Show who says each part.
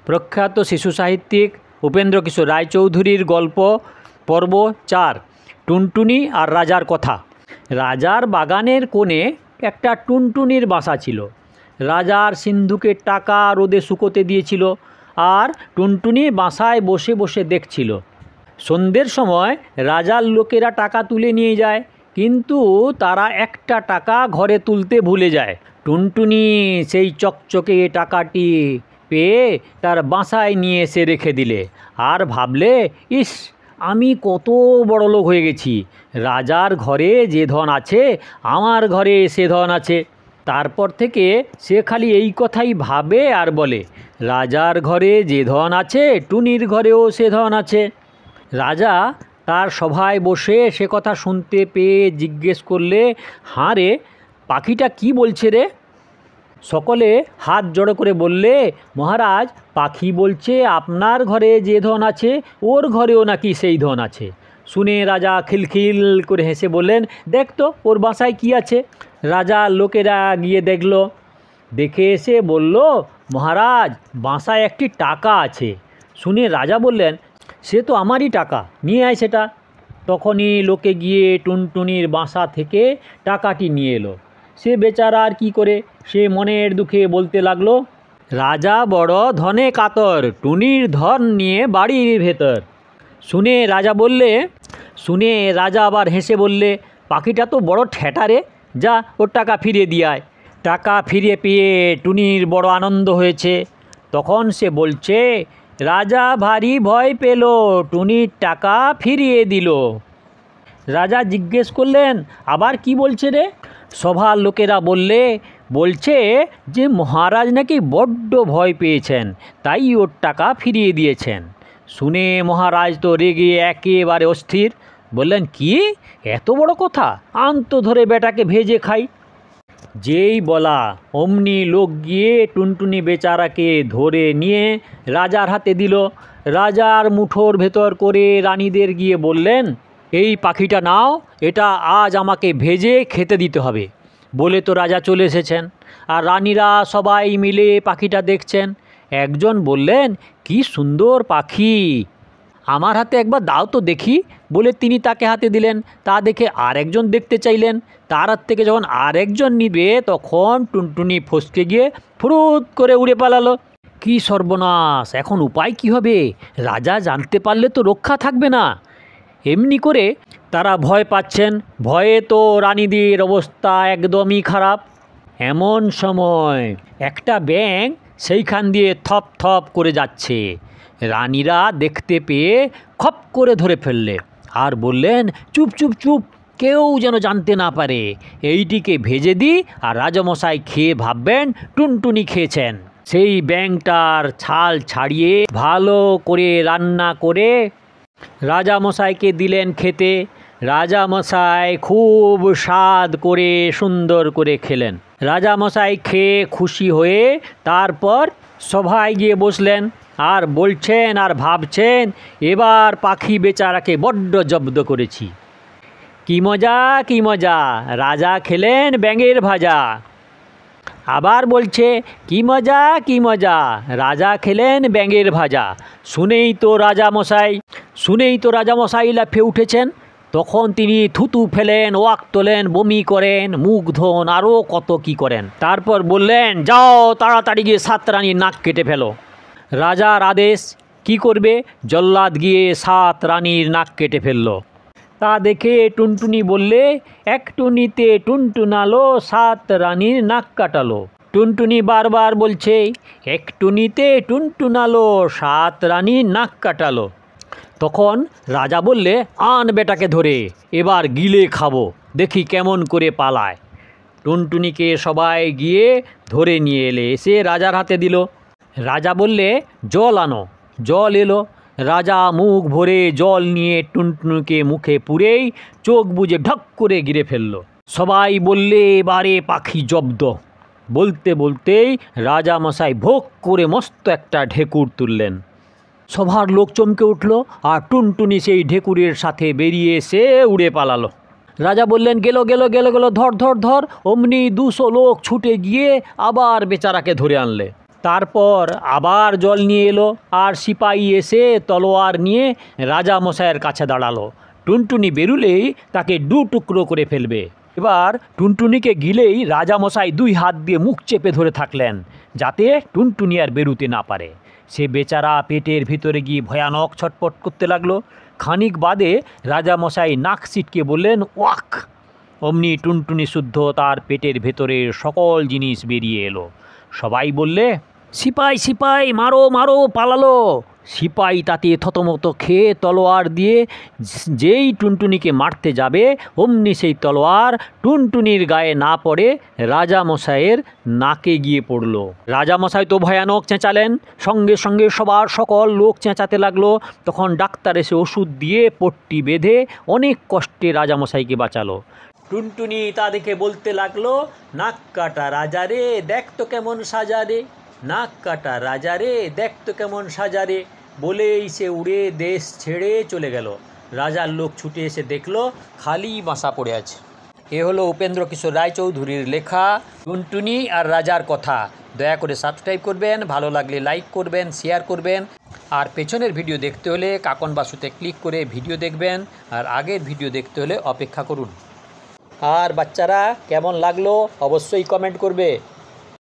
Speaker 1: প্রখ্যাত শিশু সাহিত্যিক উপেন্দ্র কিশোর রায়চৌধুরীর গল্প পর্ব 4 টুনটুনি আর রাজার কথা। রাজার বাগানের কোণে একটা টুনটুনির বাসা ছিল। রাজার সিন্ধুকের টাকা রোদে শুকোতে দিয়েছিল, আর টুনটুনি বাসায় বসে বসে দেখছিল। সন্ধ্যের সময় রাজার লোকেরা টাকা তুলে নিয়ে যায়, কিন্তু তারা একটা টাকা ঘরে তুলতে ভুলে যায়। টুনটুনি সেই চকচকে টাকাটি পেয়ে তার বাসায় নিয়ে এসে রেখে দিলে, আর ভাবলে, ইস, আমি কত বড় লোক হয়ে গেছি। রাজার ঘরে যে ধন আছে, আমার ঘরে সে ধন আছে। তারপর থেকে সে খালি এই কথাই ভাবে আর বলে, রাজার ঘরে যে ধন আছে, টুনির ঘরেও সে ধন আছে। রাজা তার সভায় বসে সে কথা শুনতে পেয়ে জিজ্ঞেস করলে, হাঁ রে, পাখিটা কি বলছে রে? সকলে হাত জড়ো করে বললে, মহারাজ, পাখি বলছে আপনার ঘরে যে ধন আছে, ওর ঘরেও নাকি সেই ধন আছে। শুনে রাজা খিলখিল করে হেসে বললেন, দেখ তো ওর বাসায় কি আছে। রাজা লোকেরা গিয়ে দেখল, দেখে এসে বলল, মহারাজ, বাসায় একটি টাকা আছে। শুনে রাজা বললেন, সে তো আমারই টাকা, নিয়ে আয় সেটা। তখনই লোকে গিয়ে টুনটুনির বাসা থেকে টাকাটি নিয়ে এলো। সে বেচারা আর কী করে, সে মনের দুঃখে বলতে লাগলো, রাজা বড় ধনে কাতর, টুনির ধন নিয়ে বাড়ির ভেতর। শুনে রাজা আবার হেসে বললে, পাখিটা তো বড় ঠেটা রে, যা ওর টাকা ফিরিয়ে দিয়ে আয়। টাকা ফিরে পেয়ে টুনির বড় আনন্দ হয়েছে। তখন সে বলছে, রাজা ভারী ভয় পেল, টুনির টাকা ফিরিয়ে দিল। রাজা জিজ্ঞেস করলেন, আবার কি বলছে রে? সভার লোকেরা বলছে যে মহারাজ নাকি বড্ড ভয় পেয়েছেন, তাই ওর টাকা ফিরিয়ে দিয়েছেন। শুনে মহারাজ তো রেগে একেবারে অস্থির। বললেন, কি এত বড় কথা, আন্ত ধরে বেটাকে ভেজে খাই। যেই বলা অমনি লোক গিয়ে টুনটুনি বেচারাকে ধরে নিয়ে রাজার হাতে দিল। রাজার মুঠোর ভেতর করে রানীদের গিয়ে বললেন, এই পাখিটা নাও, এটা আজ আমাকে ভেজে খেতে দিতে হবে। বলে তো রাজা চলে এসেছেন, আর রানীরা সবাই মিলে পাখিটা দেখছেন। একজন বললেন, কি সুন্দর পাখি, আমার হাতে একবার দাও তো দেখি। বলে তিনি তাকে হাতে দিলেন। তা দেখে আরেকজন দেখতে চাইলেন। তার হাত থেকে যখন আরেকজন নিবে, তখন টুনটুনি ফসকে গিয়ে ফুরুত করে উড়ে পালালো। কি সর্বনাশ, এখন উপায় কি হবে? রাজা জানতে পারলে তো রক্ষা থাকবে না। এমনি করে তারা ভয় পাচ্ছেন। ভয়ে তো রানীদের অবস্থা একদমই খারাপ। এমন সময় একটা ব্যাঙ সেইখান দিয়ে থপ থপ করে যাচ্ছে। রানীরা দেখতে পেয়ে খপ করে ধরে ফেললে, আর বললেন, চুপ চুপ চুপ, কেউ যেন জানতে না পারে। এইটিকে ভেজে দিই, আর রাজামশাই খেয়ে ভাববেন টুনটুনি খেয়েছেন। সেই ব্যাঙটার ছাল ছাড়িয়ে ভালো করে রান্না করে রাজামশাইকে দিলেন খেতে। রাজামশাই খুব স্বাদ করে সুন্দর করে খেলেন। রাজামশাই খেয়ে খুশি হয়ে তারপর সভায় গিয়ে বসলেন, আর বলছেন আর ভাবছেন, এবার পাখি বেচারাকে বড্ড জব্দ করেছি। কি মজা, কি মজা, রাজা খেলেন ব্যাঙের ভাজা। আবার বলছে, কি মজা, কি মজা, রাজা খেলেন ব্যাঙের ভাজা। শুনেই তো রাজামশাই লাফিয়ে উঠেছেন। তখন তিনি থুতু ফেলেন, ওয়াক তোলেন, বমি করেন, মুখ ধোন, আরও কত কি করেন। তারপর বললেন, যাও তাড়াতাড়ি গিয়ে 7 রানীর নাক কেটে ফেলো। রাজার আদেশ, কি করবে? জল্লাদ গিয়ে 7 রানীর নাক কেটে ফেলল। তা দেখে টুনটুনি বললে, এক টুনিতে টুনটুনালো, 7 রানীর নাক কাটালো। টুনটুনি বারবার বলছে, এক টুনিতে টুনটুনালো, 7 রানীর নাক কাটালো। তখন রাজা বললে, আন বেটাকে ধরে, এবার গিলে খাবো, দেখি কেমন করে পালায়। টুনটুনিকে সবাই গিয়ে ধরে নিয়ে এসে রাজার হাতে দিল। রাজা বললে, জল আনো। জল এলো। রাজা মুখ ভরে জল নিয়ে টুনটুনিকে মুখে পুরেই চোখ বুজে ঢক করে গিলে ফেলল। সবাই বললে, এবারে পাখি জব্দ। বলতে বলতেই রাজামশাই ভোগ করে মস্ত একটা ঢেকুর তুললেন। সভার লোক চমকে উঠল, আর টুনটুনি সেই ঢেকুরের সাথে বেরিয়ে এসে উড়ে পালালো। রাজা বললেন, গেল গেল গেল গেল, ধর ধর ধর। অমনি 200 লোক ছুটে গিয়ে আবার বেচারাকে ধরে আনলে। তারপর আবার জল নিয়ে এলো, আর সিপাহী এসে তলোয়ার নিয়ে রাজামশাইয়ের কাছে দাঁড়ালো। টুনটুনি বেরুলেই তাকে দু টুকরো করে ফেলবে। এবার টুনটুনিকে গিলেই রাজামশাই 2 হাত দিয়ে মুখ চেপে ধরে থাকলেন, যাতে টুনটুনি আর বেরুতে না পারে। সে বেচারা পেটের ভিতরে গিয়ে ভয়ানক ছটপট করতে লাগলো। খানিক বাদে রাজামশাই নাক ছিটকে বললেন, ওয়াক! অমনি টুনটুনি শুদ্ধ তার পেটের ভেতরের সকল জিনিস বেরিয়ে এলো। সবাই বললে, সিপাই সিপাই, মারো মারো, পালালো। সিপাই তাতে থতমত খেয়ে তলোয়ার দিয়ে যেই টুনটুনিকে মারতে যাবে, অমনি সেই তলোয়ার টুনটুনির গায়ে না পড়ে রাজামশাইয়ের নাকে গিয়ে পড়ল। রাজামশাই তো ভয়ানক চেঁচালেন, সঙ্গে সঙ্গে সবার সকল লোক চেঁচাতে লাগলো। তখন ডাক্তার এসে ওষুধ দিয়ে পট্টি বেঁধে অনেক কষ্টে রাজামশাইকে বাঁচালো। টুনটুনি তা দেখে বলতে লাগলো, নাক কাটা রাজা রে, দেখ তো কেমন সাজা রে, নাক কাটা রাজা রে, দেখ তো কেমন সাজা রে। বলেই সে উড়ে দেশ ছেড়ে চলে গেল। রাজার লোক ছুটে এসে দেখলো খালি বাসা পড়ে আছে। এ হলো উপেন্দ্র কিশোর রায়চৌধুরীর লেখা টুনটুনি আর রাজার কথা। দয়া করে সাবস্ক্রাইব করবেন, ভালো লাগলে লাইক করবেন, শেয়ার করবেন। আর পেছনের ভিডিও দেখতে হলে কাকন বাসুতে ক্লিক করে ভিডিও দেখবেন, আর আগের ভিডিও দেখতে হলে অপেক্ষা করুন। আর বাচ্চারা কেমন লাগলো অবশ্যই কমেন্ট করবে।